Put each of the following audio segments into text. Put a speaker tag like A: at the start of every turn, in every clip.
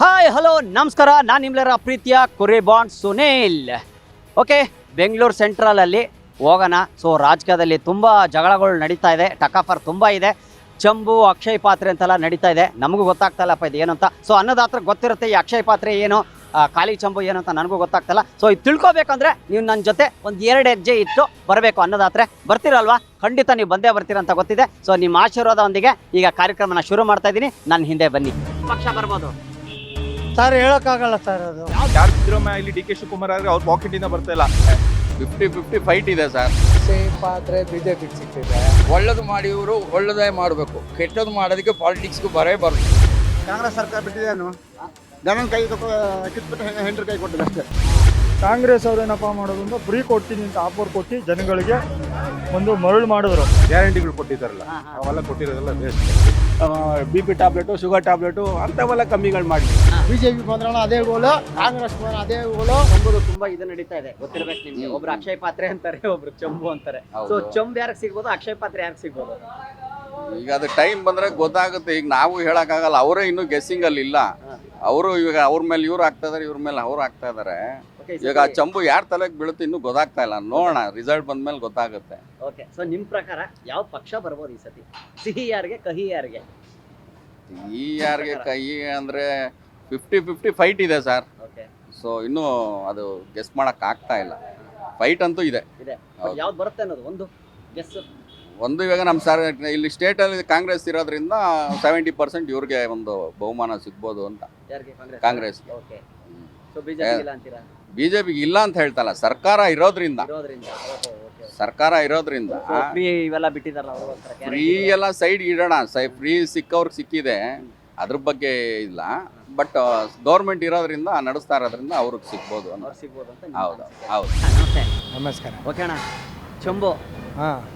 A: Hi hello ನಮಸ್ಕಾರ, ನಾನು ನಿಮ್ಮೆಲ್ಲರ ಪ್ರೀತಿಯ ಕುರಿಬಾಂಡ್ ಸುನೀಲ್. ಓಕೆ, ಬೆಂಗಳೂರು ಸೆಂಟ್ರಲಲ್ಲಿ ಹೋಗೋಣ. ಸೊ ರಾಜಕೀಯದಲ್ಲಿ ತುಂಬ ಜಗಳಗಳು ನಡೀತಾ ಇದೆ, ಟಕಾಫರ್ ತುಂಬ ಇದೆ. ಚಂಬು ಅಕ್ಷಯ್ ಪಾತ್ರೆ ಅಂತೆಲ್ಲ ನಡೀತಾ ಇದೆ. ನಮಗೂ ಗೊತ್ತಾಗ್ತಲ್ಲಪ್ಪ ಇದು ಏನು ಅಂತ. ಸೊ ಅನ್ನದಾತ್ರ ಗೊತ್ತಿರುತ್ತೆ ಈ ಅಕ್ಷಯ್ ಪಾತ್ರೆ ಏನು, ಖಾಲಿ ಚಂಬು ಏನು ಅಂತ ನನಗೂ ಗೊತ್ತಾಗ್ತಲ್ಲ. ಸೊ ಇದು ತಿಳ್ಕೊಬೇಕಂದ್ರೆ ನೀವು ನನ್ನ ಜೊತೆ ಒಂದು 2 ಹೆಜ್ಜೆ ಇಟ್ಟು ಬರಬೇಕು. ಅನ್ನದಾತ್ರೆ ಬರ್ತೀರಲ್ವಾ? ಖಂಡಿತ ನೀವು ಬಂದೇ ಬರ್ತೀರಂತ ಗೊತ್ತಿದೆ. ಸೊ ನಿಮ್ಮ ಆಶೀರ್ವಾದದೊಂದಿಗೆ ಈಗ ಕಾರ್ಯಕ್ರಮನ ಶುರು ಮಾಡ್ತಾ ಇದ್ದೀನಿ. ನನ್ನ ಹಿಂದೆ ಬನ್ನಿ. ಪಕ್ಷ ಬರ್ಬೋದು
B: ಸರ್, ಹೇಳಕ್ಕಾಗಲ್ಲ ಸರ್. ಅದು
C: ಯಾರು ಸಿದ್ದರಾಮಯ್ಯ ಇಲ್ಲಿ ಡಿ ಕೆ ಶಿವಕುಮಾರ್ ಆದ್ರೆ ಅವ್ರ ಪಾಕೆಟ್ ಇಂದ ಬರ್ತಾ ಇಲ್ಲ.
D: 50-50 ಫೈಟ್ ಇದೆ ಸರ್.
B: ಸೇಫ್ ಪಾತ್ರೆ ಬಿಜೆಪಿಗೆ ಸಿಗ್ತಿದೆ.
D: ಒಳ್ಳೇದು ಮಾಡಿ ಇವರು ಒಳ್ಳೇದೇ ಮಾಡಬೇಕು, ಕೆಟ್ಟದ್ದು ಮಾಡೋದಕ್ಕೆ ಪಾಲಿಟಿಕ್ಸ್ಗೂ ಬರಬಾರ್ದು.
E: ಕಾಂಗ್ರೆಸ್ ಸರ್ಕಾರ ಬಿಟ್ಟಿದ್ದೇನು, ಗಮನ ಕೈ ಕಿತ್ಬಿಟ್ಟು ಹೆಂಡ್ರ ಕೈ ಕೊಟ್ಟಿದೆ ಅಷ್ಟೇ.
B: ಕಾಂಗ್ರೆಸ್ ಅವ್ರು ಏನಪ್ಪ ಮಾಡೋದು ಅಂದ್ರೆ ಫ್ರೀ ಕೊಡ್ತೀನಿ ಅಂತ ಆಫರ್ ಕೊಟ್ಟು ಜನಗಳಿಗೆ ಒಂದು ಮರಳು ಮಾಡಿದ್ರು.
C: ಗ್ಯಾರಂಟಿಗಳು ಕೊಟ್ಟಿದ್ದಾರಲ್ಲ, ಅವೆಲ್ಲ ಕೊಟ್ಟಿರೋದೆಲ್ಲ waste. BP tablet, sugar tablet ಅಂಥವೆಲ್ಲ ಕಮ್ಮಿಗಳು ಮಾಡಿ.
E: ಬಿಜೆಪಿ ಬಂದ್ರಣ ಅದೇ ಗೋಲು, ಕಾಂಗ್ರೆಸ್ ಬಂದ್ರೆ ಅದೇ ಗೋಲು.
A: ಚಂಬುದು ತುಂಬಾ ಇದು ನಡೀತಾ ಇದೆ, ಗೊತ್ತಿರ್ಬೇಕು ನಿಮ್ಗೆ. ಒಬ್ರು ಅಕ್ಷಯ್ ಪಾತ್ರೆ ಅಂತಾರೆ, ಒಬ್ರು ಚಂಬು ಅಂತಾರೆ. ಸೊ ಚಂಬು ಯಾರಿಗೆ ಸಿಗ್ಬೋದು, ಅಕ್ಷಯ್ ಪಾತ್ರೆ ಯಾರಿಗೆ ಸಿಗ್ಬೋದು?
D: ಈಗ ಅದು ಟೈಮ್ ಬಂದ್ರೆ ಗೊತ್ತಾಗುತ್ತೆ. ಈಗ ನಾವು ಹೇಳಕ್ಕಾಗಲ್ಲ, ಅವರೇ ಇನ್ನೂ ಗೆಸ್ಸಿಂಗ್ ಅಲ್ಲಿ ಇಲ್ಲ. ಅವರು ಇವಾಗ ಅವ್ರ ಮೇಲೆ ಇವ್ರು ಆಗ್ತಾ ಇದಾರೆ, ಇವ್ರ ಮೇಲೆ ಅವ್ರು ಆಗ್ತಾ ಇದಾರೆ. ಈಗ ಆ ಚಂಬು ಯಾರ ತಲೆಗೆ ಬೀಳುತ್ತೆ ಇನ್ನೂ ಗೊತ್ತಾಗ್ತಾ ಇಲ್ಲ. ನೋಡೋಣ, ರಿಸಲ್ಟ್ ಬಂದ್ಮೇಲೆ ಗೊತ್ತಾಗುತ್ತೆ.
A: ಓಕೆ, ಸೊ ನಿಮ್ ಪ್ರಕಾರ ಯಾವ ಪಕ್ಷ ಬರ್ಬೋದು ಈ ಸತಿ? ಸಿಹಿ ಯಾರಿಗೆ, ಕಹಿ ಯಾರಿಗೆ?
D: ಈ ಯಾರಿಗೆ ಕೈ ಅಂದ್ರೆ 50-50 ಫೈಟ್ ಇದೆ ಸರ್.
A: ಓಕೆ,
D: ಸೊ ಇನ್ನೂ ಅದು ಗೆಸ್ ಮಾಡಕ್ ಆಗ್ತಾ ಇಲ್ಲ. ಫೈಟ್ ಅಂತೂ ಇದೆ.
A: ಯಾವ್ದು ಬರುತ್ತೆ ಅನ್ನೋದು ಒಂದು ಗೆಸ್.
D: ಒಂದು ಇವಾಗ ನಮ್ಮ ಸರ್ ಇಲ್ಲಿ ಸ್ಟೇಟಲ್ಲಿ ಕಾಂಗ್ರೆಸ್ ಇರೋದ್ರಿಂದ 70% ಇವ್ರಿಗೆ ಒಂದು ಬಹುಮಾನ ಸಿಗ್ಬೋದು ಅಂತ.
A: ಯಾರಿಗೆ?
D: ಕಾಂಗ್ರೆಸ್.
A: ಓಕೆ, ಸೊ ಬಿಜೆಪಿ ಇಲ್ಲ ಅಂತೀರಾ?
D: ಬಿಜೆಪಿಗೆ ಇಲ್ಲ ಅಂತ ಹೇಳ್ತಲ್ಲ, ಸರ್ಕಾರ ಇರೋದ್ರಿಂದ. ಸರ್ಕಾರ ಇರೋದ್ರಿಂದ
A: ಫ್ರೀ ಇವೆಲ್ಲ ಬಿಟ್ಟಿದಾರಲ್ಲ ಅವರು.
D: ಫ್ರೀ ಎಲ್ಲ ಸೈಡ್ ಇಡೋಣ. ಫ್ರೀ ಸಿಕ್ಕವ್ರಿಗೆ ಸಿಕ್ಕಿದೆ, ಅದ್ರ ಬಗ್ಗೆ ಇಲ್ಲ. ಬಟ್ ಗೌರ್ಮೆಂಟ್ ಇರೋದ್ರಿಂದ ನಡೆಸ್ತಾ ಇರೋದ್ರಿಂದ ಅವ್ರಿಗೆ ಸಿಗ್ಬೋದು ಅಂತ. ಹೌದು ಹೌದು.
A: ನಮಸ್ತೆ.
B: ನಮಸ್ಕಾರ.
A: ಓಕೆ ಅಣ್ಣ, ಚಂಬು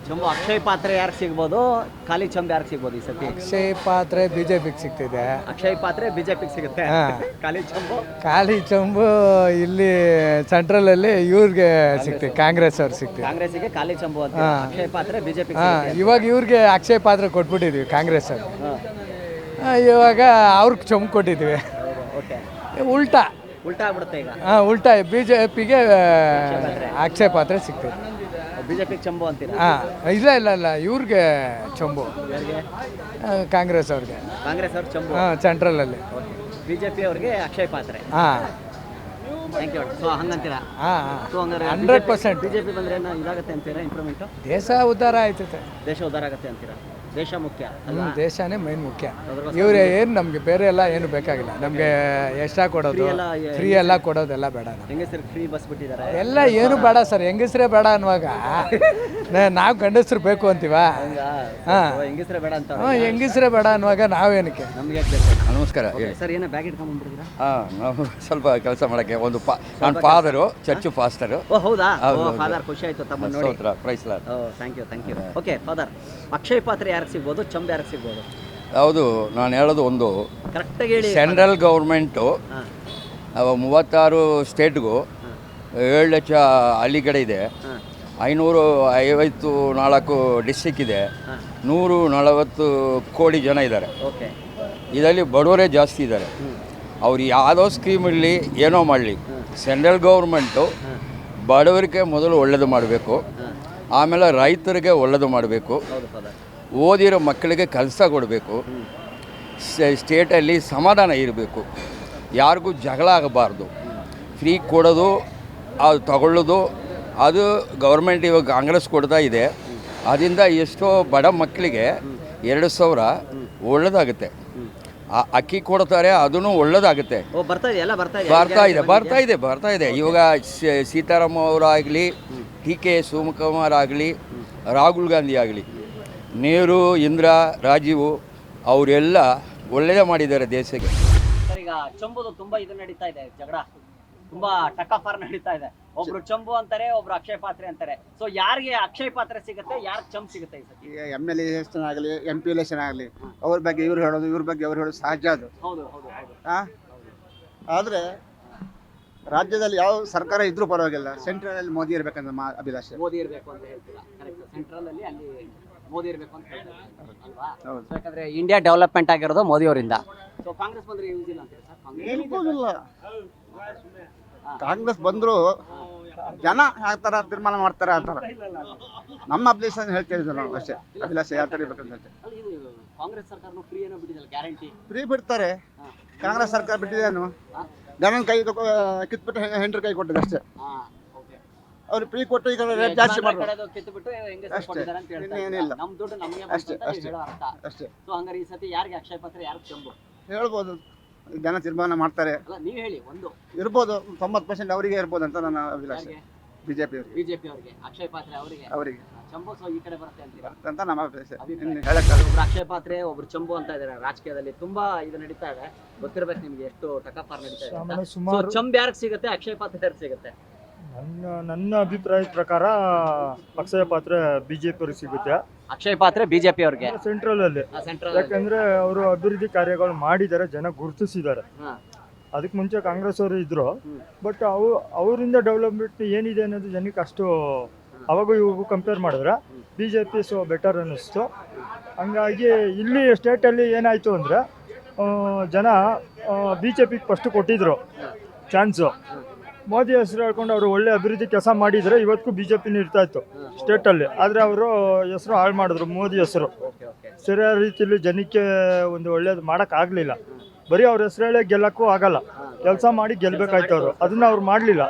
A: ಚಂಬು ಅಕ್ಷಯ್ ಪಾತ್ರೆ ಯಾರಿಗೆ ಸಿಗ್ಬೋದು, ಖಾಲಿ ಚಂಬು ಯಾರಿಗೆ ಸಿಗ್ಬೋದು ಈ ಸತಿ?
B: ಅಕ್ಷಯ್ ಪಾತ್ರೆ ಬಿಜೆಪಿಗೆ ಸಿಗ್ತಿದೆ.
A: ಅಕ್ಷಯ್ ಪಾತ್ರೆ ಬಿಜೆಪಿಗೆ ಸಿಗುತ್ತೆ. ಖಾಲಿ ಚಂಬು?
B: ಖಾಲಿ ಚಂಬು ಇಲ್ಲಿ ಸೆಂಟ್ರಲ್ ಅಲ್ಲಿ ಇವ್ರಿಗೆ ಸಿಗ್ತಿದೆ, ಕಾಂಗ್ರೆಸ್ ಅವ್ರಿಗೆ ಸಿಗ್ತಿದೆ.
A: ಕಾಂಗ್ರೆಸ್ಸಿಗೆ ಖಾಲಿ ಚಂಬು ಅಂತ. ಅಕ್ಷಯ್ ಪಾತ್ರೆ ಬಿಜೆಪಿ.
B: ಇವಾಗ ಇವ್ರಿಗೆ ಅಕ್ಷಯ್ ಪಾತ್ರೆ ಕೊಟ್ಬಿಟ್ಟಿದ್ವಿ ಕಾಂಗ್ರೆಸ್ ಅವ್ರು. ಇವಾಗ ಅವ್ರಿಗೆ ಚಂಬು ಕೊಟ್ಟಿದ್ವಿ.
A: ಓಕೆ,
B: ಉಲ್ಟಾ
A: ಆಗ್ಬಿಡುತ್ತೆ ಈಗ.
B: ಉಲ್ಟಾ ಬಿಜೆಪಿಗೆ ಅಕ್ಷಯ್ ಪಾತ್ರೆ ಸಿಗ್ತಿದೆ.
A: ಬಿಜೆಪಿಗೆ ಚಂಬು ಅಂತೀರಾ?
B: ಇಲ್ಲ ಇಲ್ಲ ಇಲ್ಲ, ಇವ್ರಿಗೆ ಚಂಬು, ಕಾಂಗ್ರೆಸ್ ಅವ್ರಿಗೆ.
A: ಕಾಂಗ್ರೆಸ್ ಅವ್ರು ಚಂಬು
B: ಸೆಂಟ್ರಲ್ ಅಲ್ಲಿ.
A: ಬಿಜೆಪಿ ಅವ್ರಿಗೆ Akshaya Patra. Thank you. So ಹಂಗಂತೀರಾ? ಸೊ ಹಂಗಾರೆ
B: 100%
A: ಬಿಜೆಪಿ ಬಂದ್ರೆ ಇದಾಗುತ್ತೆ ಅಂತೀರಾ? ಇಂಪ್ರೂವ್ಮೆಂಟ್,
B: ದೇಶ ಉದ್ಧಾರ ಆಯ್ತದೆ.
A: ದೇಶ ಉದ್ಧಾರ ಆಗುತ್ತೆ ಅಂತೀರಾ? ದೇಶ ಮುಖ್ಯ ಅಲ್ಲ,
B: ದೇಶನೇ ಮೇನ್ ಮುಖ್ಯ. ಇವ್ರೆ ಏನು ನಮ್ಗೆ ಬೇರೆ ಎಲ್ಲ ಏನು ಬೇಕಾಗಿಲ್ಲ. ನಮ್ಗೆ ಎಷ್ಟ ಕೊಡೋದು, ಫ್ರೀ ಎಲ್ಲ ಕೊಡೋದೆಲ್ಲ ಬೇಡ.
A: ಹೆಂಗಸರಿಗೆ ಫ್ರೀ ಬಸ್ ಬಿಟ್ಟಿದ್ದಾರೆ,
B: ಎಲ್ಲ ಏನು ಬೇಡ ಸರ್. ಹೆಂಗಸ್ರೇ ಬೇಡ ಅನ್ನುವಾಗ ನಾವು ಗಂಡಸ್ರು ಬೇಕು ಅಂತೀವ.
A: ಹೆಂಗಸರೇ ಬೇಡ ಅಂತ.
B: ಹೆಂಗಸ್ರೇ ಬೇಡ ಅನ್ನುವಾಗ ನಾವೇನಕ್ಕೆ?
A: ನಮ್ಗೆ
D: ನಮಸ್ಕಾರ.
A: ಸರ್, ಏನೋ ಬ್ಯಾಗ್ ಇಟ್ಕೊಂಡ್ಬಂದ್ಬಿಟ್ಟಿದ್ದೀರಾ?
D: ನಾವು ಸ್ವಲ್ಪ ಕೆಲಸ ಮಾಡೋಕ್ಕೆ ಒಂದು ನನ್ನ ಫಾದರು ಚರ್ಚ್ ಫಾಸ್ಟರು.
A: ಓ ಹೌದಾ? ಫಾದರ್, ಖುಷಿ ಆಯ್ತು ತಮ್ಮ ನೋಡಿ.
D: Praise Lord.
A: Thank you. Okay father, Akshaya Patra ಯಾರಿಗೆ ಸಿಗ್ಬೋದು, ಚಂಬು ಯಾರಿಗೆ ಸಿಗ್ಬೋದು?
D: ಹೌದು, ನಾನು ಹೇಳೋದು ಒಂದು
A: ಕರೆಕ್ಟಾಗಿ ಹೇಳಿ.
D: ಸೆಂಟ್ರಲ್ ಗೌರ್ಮೆಂಟು 36 ಸ್ಟೇಟ್ಗೂ 7 ಲಕ್ಷ ಹಳ್ಳಿಗಡೆ ಇದೆ, 554 ಡಿಸ್ಟಿಕ್ ಇದೆ, 140 ಕೋಟಿ ಜನ ಇದ್ದಾರೆ.
A: ಓಕೆ,
D: ಇದರಲ್ಲಿ ಬಡವರೇ ಜಾಸ್ತಿ ಇದ್ದಾರೆ. ಅವ್ರು ಯಾವುದೋ ಸ್ಕೀಮ್ ಇರಲಿ ಏನೋ ಮಾಡಲಿ, ಸೆಂಟ್ರಲ್ ಗೌರ್ಮೆಂಟು ಬಡವರಿಗೆ ಮೊದಲು ಒಳ್ಳೆಯದು ಮಾಡಬೇಕು, ಆಮೇಲೆ ರೈತರಿಗೆ ಒಳ್ಳೆಯದು ಮಾಡಬೇಕು, ಓದಿರೋ ಮಕ್ಕಳಿಗೆ ಕೆಲಸ ಕೊಡಬೇಕು, ಸ್ಟೇಟಲ್ಲಿ ಸಮಾಧಾನ ಇರಬೇಕು, ಯಾರಿಗೂ ಜಗಳ ಆಗಬಾರ್ದು. ಫ್ರೀ ಕೊಡೋದು, ಅದು ತಗೊಳ್ಳೋದು, ಅದು ಗೌರ್ಮೆಂಟ್ ಇವಾಗ ಕಾಂಗ್ರೆಸ್ ಕೊಡ್ತಾ ಇದೆ. ಅದರಿಂದ ಎಷ್ಟೋ ಬಡ ಮಕ್ಕಳಿಗೆ 2000 ಒಳ್ಳೆಯದಾಗುತ್ತೆ. ಅಕ್ಕಿ ಕೊಡ್ತಾರೆ, ಅದೂ ಒಳ್ಳೆಯದಾಗುತ್ತೆ. ಬರ್ತಾ ಇದೆ. ಇವಾಗ ಸೀತಾರಾಮ ಅವರಾಗಲಿ, ಟಿ.ಕೆ. ಶಿವಕುಮಾರ್ ಆಗಲಿ, ರಾಹುಲ್ ಗಾಂಧಿ ಆಗಲಿ, ನೆಹರು, ಇಂದಿರಾ, ರಾಜೀವ್ ಅವರೆಲ್ಲ ಒಳ್ಳೆಯದೇ ಮಾಡಿದ್ದಾರೆ ದೇಶಕ್ಕೆ.
A: ಸರ್, ಈಗ ಚಂಬುದು ತುಂಬಾ ಇದು ನಡೀತಾ ಇದೆ, ಜಗಳ ತುಂಬಾ ಟಕಾಫರ್ ನಡೀತಾ ಇದೆ. ಒಬ್ರು ಚಂಬು ಅಂತಾರೆ, ಒಬ್ರು ಅಕ್ಷಯ್ ಪಾತ್ರೆ ಅಂತಾರೆ. ಸೊ ಯಾರಿಗೆ ಅಕ್ಷಯ್ ಪಾತ್ರೆ ಸಿಗುತ್ತೆ, ಯಾರಿಗೆ ಚಂಬು ಸಿಗುತ್ತೆ ಈ ಸತಿ?
E: MLA ಎಲೆಕ್ಷನ್ ಆಗಲಿ, MP ಎಲೆಕ್ಷನ್ ಆಗಲಿ, ಅವ್ರ ಬಗ್ಗೆ ಇವ್ರು ಹೇಳೋದು, ಇವ್ರ ಬಗ್ಗೆ ಅವ್ರು ಹೇಳೋದು ಸಹಜ. ಅದು ಆದರೆ ರಾಜ್ಯದಲ್ಲಿ ಯಾವ ಸರ್ಕಾರ ಇದ್ರೂ ಪರವಾಗಿಲ್ಲ, ಸೆಂಟ್ರಲ್ ಅಲ್ಲಿ ಮೋದಿ ಇರಬೇಕಂತ ಅಭಿಲಾಷೆ.
A: ಮೋದಿ ಇರಬೇಕು ಅಂತ ಹೇಳ್ತೀರಾ? ಕರೆಕ್ಟ್. ಸೆಂಟ್ರಲ್ ಅಲ್ಲಿ ಅಲ್ಲಿ ಮೋದಿ ಇರಬೇಕು ಅಂತ ಹೇಳ್ತಾರೆ ಅಲ್ವಾ?
E: ಹೌದು.
A: So, ಯಾಕಂದ್ರೆ ಇಂಡಿಯಾ ಡೆವಲಪ್ಮೆಂಟ್ ಆಗಿರೋದು ಮೋದಿ ಅವರಿಂದ. ಸೊ ಕಾಂಗ್ರೆಸ್ ಬಂದ್ರೆ ಯೂಸ್ ಇಲ್ಲ ಅಂತೀರಾ ಸರ್? ಕಾಂಗ್ರೆಸ್
E: ಇರ್ಬೋದಿಲ್ಲ. ಕಾಂಗ್ರೆಸ್ ಬಂದ್ರು ಜನ ಯಾವ ಥರ ತೀರ್ಮಾನ ಮಾಡ್ತಾರೆ ಆ ಥರ ನಮ್ಮ ಅಭಿಲಾಷೆ ಹೇಳ್ತಿದ್ದೀವಿ ನಾವು ಅಷ್ಟೇ. ಅಭಿಲಾಷೆ ಯಾವ ಥರ ಇರ್ಬೇಕಂತ ಹೇಳ್ತೇವೆ.
A: ಅಲ್ಲ, ಇದು ಕಾಂಗ್ರೆಸ್ ಸರ್ಕಾರನು ಫ್ರೀ ಏನೋ ಬಿಟ್ಟಿದಲ್ಲ, ಗ್ಯಾರಂಟಿ.
E: ಫ್ರೀ ಬಿಡ್ತಾರೆ. ಕಾಂಗ್ರೆಸ್ ಸರ್ಕಾರ ಬಿಟ್ಟಿದ್ದೇನು ಗಂಡನ ಕೈ ಕಿತ್ಬಿಟ್ಟು ಹೆಂಡ್ರ ಕೈ ಕೊಟ್ಟಿದೆ ಅಷ್ಟೇ. ಅವ್ರು ಫ್ರೀ ಕೊಟ್ಟು ಈಗ ರೇಟ್ ಜಾಸ್ತಿ ಮಾಡೋದು
A: ಕಿತ್ತುಬಿಟ್ಟು ಹೆಂಗೆ
E: ಅಷ್ಟೇ.
A: ಕೊಟ್ಟಿದ್ದಾರೆ ಅಂತ ಹೇಳ್ತಾರೆ.
E: ಇನ್ನೇನಿಲ್ಲ.
A: ನಮ್ಮ ದುಡ್ಡು ನಮಗೆ
E: ಅಷ್ಟೇ, ಅಷ್ಟೇ.
A: ಹೇಳೋ ಅರ್ಥ.
E: ಅಷ್ಟೇ.
A: ಸೊ ಹಂಗಾರೆ ಈ ಸತಿ ಯಾರಿಗೆ ಅಕ್ಷಯ ಪಾತ್ರ, ಯಾರಿಗೆ ಚಂಬು?
E: ಹೇಳ್ಬೋದು, ಜನ ತೀರ್ಮಾನ ಮಾಡ್ತಾರೆ.
A: ಅಲ್ಲ, ನೀವು ಹೇಳಿ ಒಂದು.
E: ಇರ್ಬೋದು 90% ಅವರಿಗೆ ಇರ್ಬೋದು ಅಂತ ನನ್ನ ಅಭಿಲಾಷೆ.
A: ಯಾರಿಗೆ?
E: ಬಿಜೆಪಿ ಅವರಿಗೆ
A: ಬಿಜೆಪಿ ಅವರಿಗೆ ಅಕ್ಷಯ ಪಾತ್ರೆ ಅವರಿಗೆ
E: ಅವರಿಗೆ
A: ಚಂಬು. ಸೊ ಈ ಕಡೆ ಬರುತ್ತೆ ಅಂತೀರಾ?
E: ಅಂತ ನಮ್ಮ ಅಭಿಲಾಷೆ.
A: ಅಭಿಪ್ರಾಯ.
E: ಇನ್ನು ಹೇಳಕ್ಕಾಗಲ್ಲ.
A: ಒಬ್ರು ಅಕ್ಷಯ ಪಾತ್ರೆ, ಒಬ್ರು ಚಂಬು ಅಂತ ಇದಾರೆ ರಾಜಕೀಯದಲ್ಲಿ. ತುಂಬಾ ಇದು ನಡೀತಾ ಇದೆ, ಗೊತ್ತಿರ್ಬೇಕು ನಿಮ್ಗೆ ಎಷ್ಟು ಟಕಾಫಾರ್ ನಡೀತಾ ಇದೆ ಅಂತ. ಸೊ ಚಂಬ್ ಯಾರಿಗೆ ಸಿಗುತ್ತೆ, ಅಕ್ಷಯ ಪಾತ್ರೆ ಯಾರಿಗೆ ಸಿಗುತ್ತೆ?
F: ನನ್ನ ಅಭಿಪ್ರಾಯದ ಪ್ರಕಾರ ಅಕ್ಷಯ ಪಾತ್ರೆ ಬಿಜೆಪಿ ಅವ್ರಿಗೆ ಸಿಗುತ್ತೆ,
A: ಅಕ್ಷಯ ಪಾತ್ರೆ ಬಿಜೆಪಿ ಅವ್ರಿಗೆ
F: ಸೆಂಟ್ರಲ್ ಅಲ್ಲಿ.
A: ಸೆಂಟ್ರಲ್.
F: ಯಾಕಂದ್ರೆ ಅವರು ಅಭಿವೃದ್ಧಿ ಕಾರ್ಯಗಳು ಮಾಡಿದ್ದಾರೆ, ಜನ ಗುರುತಿಸಿದ್ದಾರೆ. ಅದಕ್ಕೆ ಮುಂಚೆ ಕಾಂಗ್ರೆಸ್ ಅವರು ಇದ್ರು, ಬಟ್ ಅವರಿಂದ ಡೆವಲಪ್ಮೆಂಟ್ ಏನಿದೆ ಅನ್ನೋದು ಜನಕ್ಕೆ ಅಷ್ಟು ಅವಾಗೂ ಇವಾಗೂ ಕಂಪೇರ್ ಮಾಡಿದ್ರೆ ಬಿಜೆಪಿ ಸೊ ಬೆಟರ್ ಅನ್ನಿಸ್ತು. ಹಂಗಾಗಿ ಇಲ್ಲಿ ಸ್ಟೇಟಲ್ಲಿ ಏನಾಯಿತು ಅಂದರೆ ಜನ ಬಿಜೆಪಿಗೆ ಫಸ್ಟ್ ಕೊಟ್ಟಿದ್ರು ಚಾನ್ಸು. ಮೋದಿ ಹೆಸರು ಹೇಳ್ಕೊಂಡು ಅವರು ಒಳ್ಳೆ ಅಭಿವೃದ್ಧಿ ಕೆಲಸ ಮಾಡಿದರೆ ಇವತ್ತಿಗೂ ಬಿಜೆಪಿನ ಇರ್ತಾ ಇತ್ತು ಸ್ಟೇಟಲ್ಲಿ. ಆದರೆ ಅವರು ಹೆಸರು ಹಾಳು ಮಾಡಿದ್ರು, ಮೋದಿ ಹೆಸರು ಸರಿಯಾದ ರೀತಿಯಲ್ಲಿ ಜನಕ್ಕೆ ಒಂದು ಒಳ್ಳೇದು ಮಾಡೋಕ್ಕಾಗಲಿಲ್ಲ. ಬರೀ ಅವ್ರ ಹೆಸರು ಹೇಳಿ ಗೆಲ್ಲಕ್ಕೂ ಆಗಲ್ಲ, ಕೆಲಸ ಮಾಡಿ ಗೆಲ್ಲಬೇಕಾಯ್ತು ಅವರು, ಅದನ್ನು ಅವ್ರು ಮಾಡಲಿಲ್ಲ.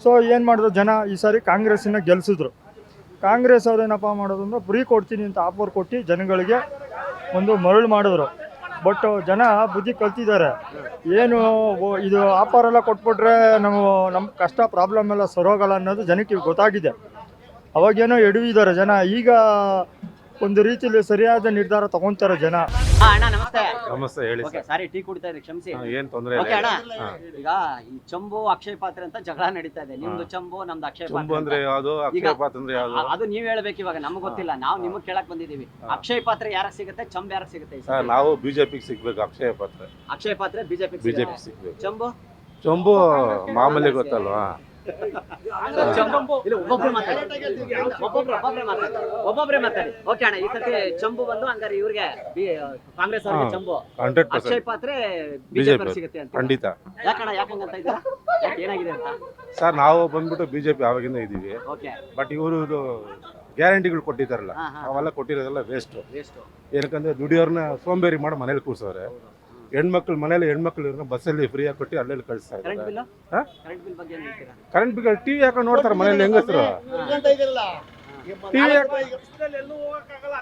F: ಸೊ ಏನು ಮಾಡಿದ್ರು ಜನ ಈ ಸಾರಿ ಕಾಂಗ್ರೆಸ್ಸಿನ ಗೆಲ್ಲಿಸಿದ್ರು. ಕಾಂಗ್ರೆಸ್ ಅವ್ರು ಏನಪ್ಪ ಮಾಡೋದು ಅಂದರೆ ಫ್ರೀ ಕೊಡ್ತೀನಿ ಅಂತ ಆಫರ್ ಕೊಟ್ಟು ಜನಗಳಿಗೆ ಒಂದು ಮರಳು ಮಾಡಿದ್ರು. ಬಟ್ ಜನ ಬುದ್ಧಿ ಕಲ್ತಿದ್ದಾರೆ. ಏನು ಇದು ಆಫರ್ ಎಲ್ಲ ಕೊಟ್ಬಿಟ್ರೆ ನಮ್ಮ ಕಷ್ಟ ಪ್ರಾಬ್ಲಮ್ ಎಲ್ಲ ಸರೋಗಲ್ಲ ಅನ್ನೋದು ಜನಕ್ಕೆ ಗೊತ್ತಾಗಿದೆ. ಅವಾಗೇನೋ ಎಡವಿದ್ದಾರೆ ಜನ, ಈಗ ಒಂದು ರೀತಿಯಲ್ಲಿ ಸರಿಯಾದ ನಿರ್ಧಾರ ತಗೊಂತಾರೆ ಜನ.
A: ಅಣ್ಣ ನಮಸ್ತೆ.
C: ನಮಸ್ತೆ, ಹೇಳಿ
A: ಓಕೆ, ಸಾರಿ ಟೀ ಕುಡಿತಾ ಇದ್ರಿ, ಕ್ಷಮಿಸಿ.
C: ಏನ್ ತೊಂದರೆ
A: ಓಕೆ
C: ಇಲ್ಲ.
A: ಅಣ್ಣ, ಈಗ ಈ ಚಂಬು ಅಕ್ಷಯ ಪಾತ್ರೆ ಅಂತ ಜಗಳ ನಡೀತಾ ಇದೆ. ನಿಮ್ದು ಚಂಬು, ನಮ್ದು ಅಕ್ಷಯ
C: ಚಂಬು
A: ಪಾತ್ರೆ
C: ಅಂದ್ರೆ
A: ಅಂತ.
C: ಯಾವ್ದು, ಅಕ್ಷಯ ಪಾತ್ರೆ ಅಂದ್ರೆ ಯಾವ್ದು?
A: ಅದು ನೀವ್ ಹೇಳ್ಬೇಕು ಇವಾಗ, ನಮ್ಗೆ ಗೊತ್ತಿಲ್ಲ, ನಾವು ನಿಮಗ್ ಕೇಳಕ್ ಬಂದಿದೀವಿ. ಅಕ್ಷಯ ಪಾತ್ರೆ ಯಾರಿಗೆ ಸಿಗುತ್ತೆ, ಚಂಬು ಯಾರಿಗೆ ಸಿಗುತ್ತೆ ಈ ಸತಿ?
C: ಸರ್, ನಾವು ಬಿಜೆಪಿಗೆ ಸಿಗ್ಬೇಕು ಅಕ್ಷಯ ಪಾತ್ರೆ.
A: ಅಕ್ಷಯ ಪಾತ್ರೆ ಬಿಜೆಪಿ
C: ಸಿಗ್ಬೇಕು.
A: ಚಂಬು
C: ಚಂಬು ಮಾಮೂಲಿ ಗೊತ್ತಲ್ವಾ?
A: ಇಲ್ಲ, ಒಬ್ಬೊಬ್ರು ಮಾತಾಡಿ. ಓಕೆ ಅಣ್ಣ, ಈ ಸತಿ ಚಂಬು ಬಂದು ಹಂಗಾರೆ ಇವ್ರಿಗೆ ಕಾಂಗ್ರೆಸ್ ಅವ್ರಿಗೆ ಚಂಬು,
C: 100%
A: ಅಕ್ಷಯ ಪಾತ್ರೆ
C: ಬಿಜೆಪಿ
A: ಬಿಜೆಪಿ ಸಿಗುತ್ತೆ ಅಂತ.
C: ಖಂಡಿತ.
A: ಯಾಕಣ್ಣ, ಯಾಕಂತ ಇದ್ದೀರಾ? ಯಾಕೆ, ಏನಾಗಿದೆ ಅಂತ?
C: ಸರ್, ನಾವು ಬಂದ್ಬಿಟ್ಟು ಬಿಜೆಪಿ ಆವಾಗಿಂದ ಇದೀವಿ.
A: ಓಕೆ,
C: ಬಟ್ ಇವರು ಗ್ಯಾರಂಟಿಗಳು ಕೊಟ್ಟಿದ್ದಾರಲ್ಲ, ಅವೆಲ್ಲ ಕೊಟ್ಟಿರೋದೆಲ್ಲ ವೇಸ್ಟ್. ಏನಕ್ಕಂದ್ರೆ ದುಡಿಯೋರ್ನ ಸೋಂಬೇರಿ ಮಾಡಿ ಮನೇಲಿ ಕೂರ್ಸವ್ರೆ. ಹೆಣ್ಮಕ್ಳು ಮನೇಲಿ ಹೆಣ್ಮಕ್ಳು ಬಸ್ಸಲ್ಲಿ ಫ್ರೀಯಾಗಿ ಕೊಟ್ಟು ಅಲ್ಲೆಲ್ಲಿ ಕಳಿಸ್ತಾ
A: ಕರೆಂಟ್
C: ಇದ್ದಾರೆ.
A: ಬಿಲ್, ಕರೆಂಟ್ ಬಿಲ್ ಬಗ್ಗೆ ಏನ್ ಹೇಳ್ತೀರಾ?
C: ಕರೆಂಟ್ ಬಿಲ್ ಟಿವಿ ಹಾಕೊಂಡು ನೋಡ್ತಾರೆ ಮನೇಲಿ ಹೆಂಗಸರು.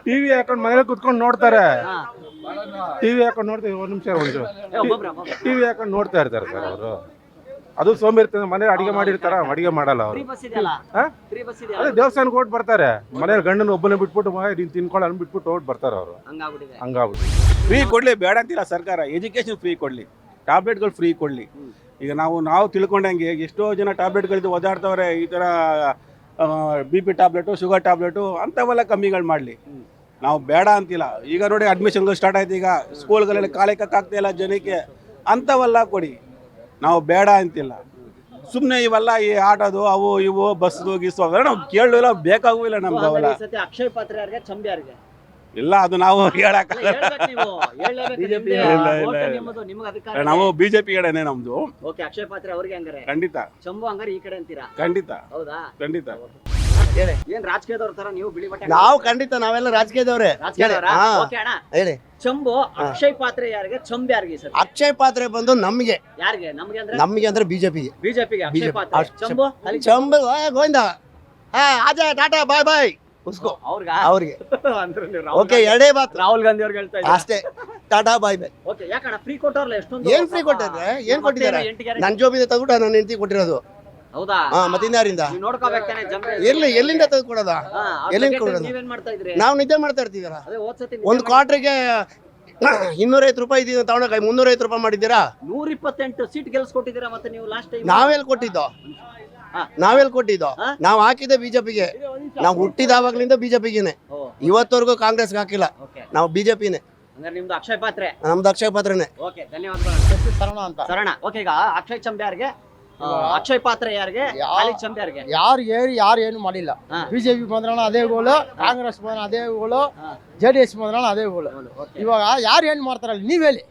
C: ಟಿವಿ ಹಾಕೊಂಡು ಮನೇಲಿ ಕುತ್ಕೊಂಡು ನೋಡ್ತಾರೆ. ಟಿವಿ ಹಾಕೊಂಡು ನೋಡ್ತಾರೆ. ಒಂದ್ ನಿಮಿಷ ಟಿವಿ ಹಾಕೊಂಡು ನೋಡ್ತಾ ಇರ್ತಾರೆ ಸರ್ ಅವರು. ಅದು ಸೋಂಬೇರಿತನ. ಮನೇಲಿ ಅಡಿಗೆ ಮಾಡಿರ್ತಾರ, ಅಡಿಗೆ ಮಾಡಲ್ಲ ಅವರು.
A: ಫ್ರೀ ಬಸ್ ಇದೆಯಲ್ಲ, ಫ್ರೀ ಬಸ್ ಇದೆ,
C: ಅದೇ ದೇವಸ್ಥಾನಕ್ಕೆ ಓಟ್ ಬರ್ತಾರೆ. ಮನೇಲಿ ಗಂಡನ ಒಬ್ಬನೇ ಬಿಟ್ಬಿಟ್ಟು ನೀನ್ ತಿನ್ಕೊಳ್ಳ ಅನ್ಬಿಟ್ಬಿಟ್ಟು ಓಟ್ ಬರ್ತಾರೆ ಅವರು.
A: ಹಂಗಾಗ್ಬಿಟ್ಟಿದೆ.
C: ಹಂಗಾಗ್ಬಿಟ್ಟು
G: ಫ್ರೀ ಕೊಡ್ಲಿ ಬೇಡ ಅಂತಿಲ್ಲ ಸರ್ಕಾರ. ಎಜುಕೇಶನ್ ಫ್ರೀ ಕೊಡ್ಲಿ, ಟ್ಯಾಬ್ಲೆಟ್ಗಳು ಫ್ರೀ ಕೊಡ್ಲಿ. ಈಗ ನಾವು ತಿಳ್ಕೊಂಡಂಗೆ ಎಷ್ಟೋ ಜನ ಟ್ಯಾಬ್ಲೆಟ್ಗಳಿದ್ದು ಓದಾಡ್ತವ್ರೆ. ಈ ಥರ BP ಟ್ಯಾಬ್ಲೆಟು, ಶುಗರ್ ಟ್ಯಾಬ್ಲೆಟು ಅಂಥವೆಲ್ಲ ಕಮ್ಮಿಗಳು ಮಾಡಲಿ. ನಾವು ಬೇಡ ಅಂತಿಲ್ಲ. ಈಗ ನೋಡಿ ಅಡ್ಮಿಷನ್ಗಳು ಸ್ಟಾರ್ಟ್ ಆಯ್ತು. ಈಗ ಸ್ಕೂಲ್ಗಳಲ್ಲಿ ಕಾಲಿಕ್ಕಾಗ್ತಾ ಇಲ್ಲ ಜನಕ್ಕೆ. ಅಂಥವೆಲ್ಲ ಕೊಡಿ, ನಾವು ಬೇಡ ಅಂತಿಲ್ಲ. ಸುಮ್ಮನೆ ಇವೆಲ್ಲ ಈ ಆಟೋದು ಅವು ಇವು ಬಸ್ದು ಗಿಸ್ಸು ಅವೆಲ್ಲ ನಾವು ಕೇಳಲಿಲ್ಲ, ಬೇಕಾಗೂ ಇಲ್ಲ ನಮ್ಗೆ ಅವೆಲ್ಲ.
A: ಈ ಸತಿ ಅಕ್ಷಯ ಪಾತ್ರೆ ಯಾರಿಗೆ, ಚಂಬು ಯಾರಿಗೆ?
G: ಇಲ್ಲ, ಅದು ನಾವು ಹೇಳಕ್ಕಾಗಲ್ಲ. ನಾವು ಬಿಜೆಪಿ ಕಡೆನೆ ನಮ್ದು.
A: ಓಕೆ, ಅಕ್ಷಯ ಪಾತ್ರೆ ಅವ್ರಿಗೆ ಹಂಗಾರೆ
G: ಖಂಡಿತ.
A: ಚಂಬು ಹಂಗಾರೆ ಈ ಕಡೆ ಅಂತೀರಾ?
G: ಖಂಡಿತ,
A: ಹೌದಾ?
G: ಖಂಡಿತ.
A: ಏನ್ ರಾಜಕೀಯದವ್ರ ತರ ನೀವು ಬಿಳಿ ಬಟ್ಟೆ
E: ನಾವು ಖಂಡಿತ ನಾವೆಲ್ಲ ರಾಜಕೀಯದವ್ರೆ.
A: ರಾಜಕೀಯದವ್ರಾ?
E: ಹಾ.
A: ಓಕೆ ಅಣ್ಣ,
E: ಹೇಳಿ.
A: ಚಂಬು ಅಕ್ಷಯ ಪಾತ್ರೆ ಯಾರಿಗೆ, ಚಂಬು ಯಾರಿಗೆ ಈ ಸತಿ?
E: ಅಕ್ಷಯ ಪಾತ್ರೆ ಬಂದು ನಮ್ಗೆ
A: ಯಾರಿಗೆ? ನಮ್ಗೆ ಅಂದ್ರೆ
E: ನಮ್ಗೆ ಅಂದ್ರೆ ಬಿಜೆಪಿಗೆ.
A: ಬಿಜೆಪಿಗೆ ಅಕ್ಷಯ ಪಾತ್ರೆ. ಚಂಬು ಖಾಲಿ
E: ಚಂಬು ಗೋವಿಂದ ಆಜಾ ಟಾಟಾ ಬಾಯ್ ಬಾಯ್ ಉಸ್ಕೋ
A: ಅವ್ರಿಗ
E: ಅವ್ರಿಗೆ.
A: ಅಂದ್ರೆ ನೀವು
E: ಓಕೆ, ಎರಡೇ ಮಾತು
A: ರಾಹುಲ್ ಗಾಂಧಿ ಅವ್ರಿಗೆ ಹೇಳ್ತಾ ಇದ್ದೀರಾ?
E: ಅಷ್ಟೇ, ಟಾಟಾ ಬಾಯ್ ಬಾಯ್.
A: ಓಕೆ, ಯಾಕಣ್ಣ ಫ್ರೀ ಕೊಟ್ಟವ್ರಲ್ಲ ಎಷ್ಟೊಂದು?
E: ಏನ್ ಫ್ರೀ ಕೊಟ್ಟಿದ್ರೆ? ಏನ್ ಕೊಟ್ಟಿದ್ದಾರೆ? ನನ್ನ ಜೋಬಿಂದ ತಗೊಂಡು ನನ್ನ ಹೆಂಡತಿ ಕೊಟ್ಟಿರೋದು.
A: ಹೌದಾ?
E: ಮತ್ತಿನ್ಯಾರಿಂದ?
A: ನೀವು ನೋಡ್ಕೋಬೇಕಾನೆ ಜಂಬೆ.
E: ಎಲ್ಲಿಂದ ತೆಗೆದು ಕೊಡೋದ? ಎಲ್ಲಿಂದ ಕೊಡೋದು?
A: ನೀವೇನ್ ಮಾಡ್ತಾ ಇದ್ರಿ?
E: ನಾವು ನಿದ್ದೆ ಮಾಡ್ತಾ ಇರ್ತೀವಲ್ಲ.
A: ಅದೇ ಓದ್ಸತಿ
E: ಒಂದು ಕ್ವಾರ್ಟರ್ಗೆ 250 ರೂಪಾಯಿ ಇದೀವಿ ತಗೊಂಡಾಗ 350 ರೂಪಾಯಿ ಮಾಡಿದ್ದೀರಾ?
A: 128 ಸೀಟ್ ಗೆಲ್ಸ್ಕೊಟ್ಟಿದ್ದೀರಾ ಮತ್ತೆ ನೀವು ಲಾಸ್ಟ್ ಟೈಮ್.
E: ನಾವೆಲ್ಲಿ ಕೊಟ್ಟಿದ್ದೋ? ನಾವು ಹಾಕಿದ್ದೆ ಬಿಜೆಪಿಗೆ. ನಾವು ಹುಟ್ಟಿದಾವಾಗ್ಲಿಂದ ಬಿಜೆಪಿಗೆನೆ, ಇವತ್ತವರೆಗೂ ಕಾಂಗ್ರೆಸ್ಗೆ ಹಾಕಿಲ್ಲ. ನಾವು ಬಿಜೆಪಿನೇ.
A: ಅಂದ್ರೆ ನಿಮ್ದು ಅಕ್ಷಯ ಪಾತ್ರೆ?
E: ನಮ್ದು ಅಕ್ಷಯ ಪಾತ್ರೆನೆ.
A: ಓಕೆ, ಧನ್ಯವಾದಗಳು.
E: ಶರಣ ಅಂತ.
A: ಶರಣ. ಓಕೆ, ಈಗ ಅಕ್ಷಯ್ ಚಂಬೆ ಯಾರಿಗೆ, ಅಕ್ಷಯ್ ಪಾತ್ರೆ ಯಾರಿಗೆ, ಹಾಲಿ ಚಂಬ್ ಯಾರಿಗೆ?
B: ಯಾರು ಏನು ಮಾಡಿಲ್ಲ.
A: ಹಾ.
B: ಬಿಜೆಪಿ ಬಂದ್ರಣ ಅದೇ ಗೋಳು, ಕಾಂಗ್ರೆಸ್ ಬಂದ್ರ ಅದೇ ಗೋಳು, JDS ಬಂದ್ರಣ ಅದೇ ಗೋಳು. ಇವಾಗ ಯಾರು ಏನು ಮಾಡ್ತಾರಲ್ಲ ನೀವ್ ಹೇಳಿ,